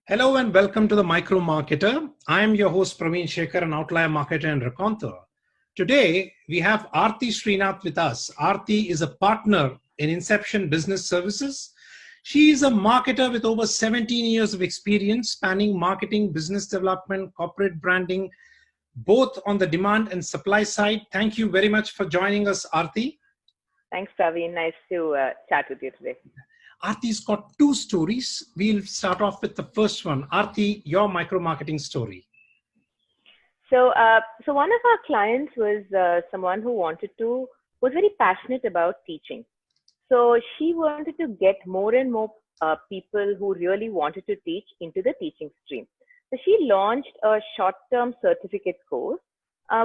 Hello and welcome to the Micro Marketer. I am your host Praveen Shekhar, an outlier marketer and raconteur. Today we have Aarti Srinath with us. Aarti is a partner in Inception Business Services. She is a marketer with over 17 years of experience spanning marketing, business development, corporate branding, both on the demand and supply side. Thank you very much for joining us, Aarti. Thanks, Praveen. Nice to chat with you today. Aarti's got two stories. We'll start off with the first one. Aarti, your micro-marketing story. So one of our clients was someone who was very passionate about teaching. So she wanted to get more and more people who really wanted to teach into the teaching stream. So she launched a short-term certificate course,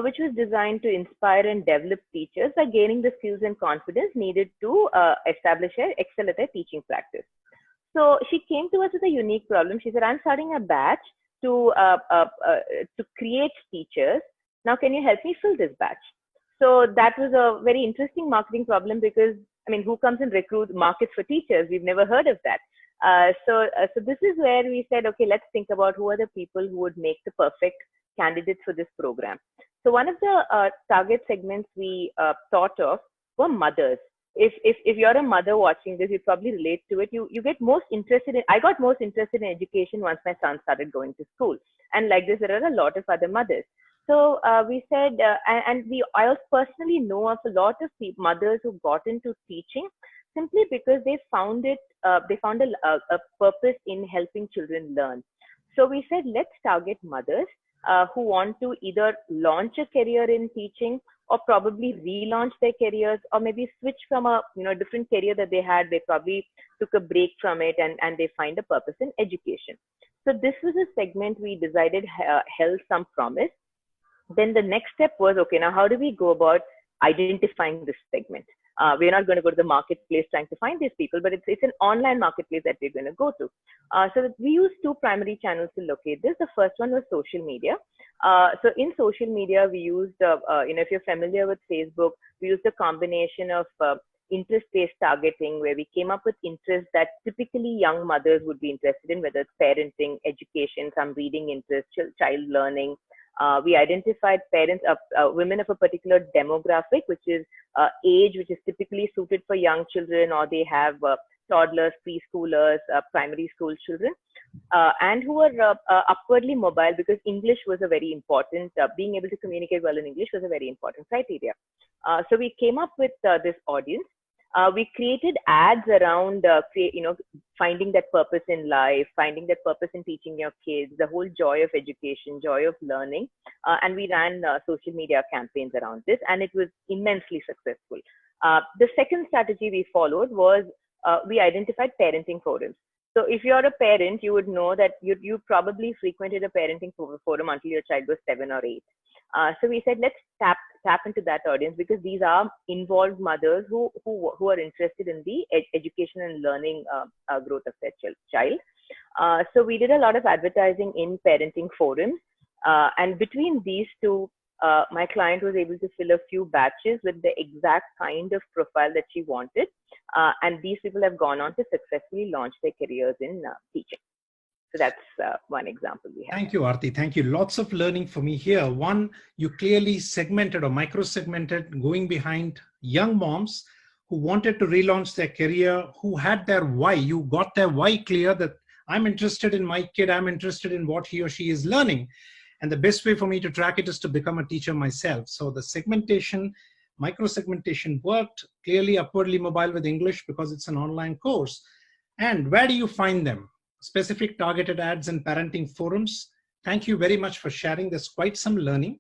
which was designed to inspire and develop teachers by gaining the skills and confidence needed to excel at their teaching practice. So she came to us with a unique problem. She said, "I'm starting a batch to create teachers. Now, can you help me fill this batch?" So that was a very interesting marketing problem because, I mean, who comes and recruits markets for teachers? We've never heard of that. So this is where we said, okay, let's think about who are the people who would make the perfect candidates for this program. So one of the target segments we thought of were mothers. If you're a mother watching this, you probably relate to it. You get most interested in, I got most interested in education once my son started going to school. And like this, there are a lot of other mothers. So we said, I also personally know of a lot of mothers who got into teaching simply because they found a purpose in helping children learn. So we said, let's target mothers who want to either launch a career in teaching or probably relaunch their careers, or maybe switch from a different career that they had. They probably took a break from it and they find a purpose in education. So this was a segment we decided held some promise. Then the next step was, okay, now how do we go about identifying this segment? We're not going to go to the marketplace trying to find these people, but it's an online marketplace that we're going to go to. So we used two primary channels to locate this. The first one was social media. So in social media, we used, if you're familiar with Facebook, we used a combination of interest-based targeting, where we came up with interests that typically young mothers would be interested in, whether it's parenting, education, some reading interest, child learning. We identified women of a particular demographic, which is age, which is typically suited for young children, or they have toddlers, preschoolers, primary school children, and who are upwardly mobile, because English was a very important, being able to communicate well in English was a very important criteria. So we came up with this audience. We created ads around, finding that purpose in life, finding that purpose in teaching your kids, the whole joy of education, joy of learning. And we ran social media campaigns around this, and it was immensely successful. The second strategy we followed was we identified parenting forums. So if you're a parent, you would know that you probably frequented a parenting forum until your child was 7 or 8. So we said, let's tap into that audience, because these are involved mothers who are interested in the education and learning growth of their child. So we did a lot of advertising in parenting forums. And between these two, my client was able to fill a few batches with the exact kind of profile that she wanted. And these people have gone on to successfully launch their careers in teaching. So that's one example we have. Thank you, Aarti. Thank you. Lots of learning for me here. One, you clearly segmented or micro-segmented, going behind young moms who wanted to relaunch their career, who had their why. You got their why clear, that I'm interested in my kid, I'm interested in what he or she is learning. And the best way for me to track it is to become a teacher myself. So the segmentation, micro-segmentation worked. Clearly upwardly mobile with English because it's an online course. And where do you find them? Specific targeted ads and parenting forums. Thank you very much for sharing. There's quite some learning.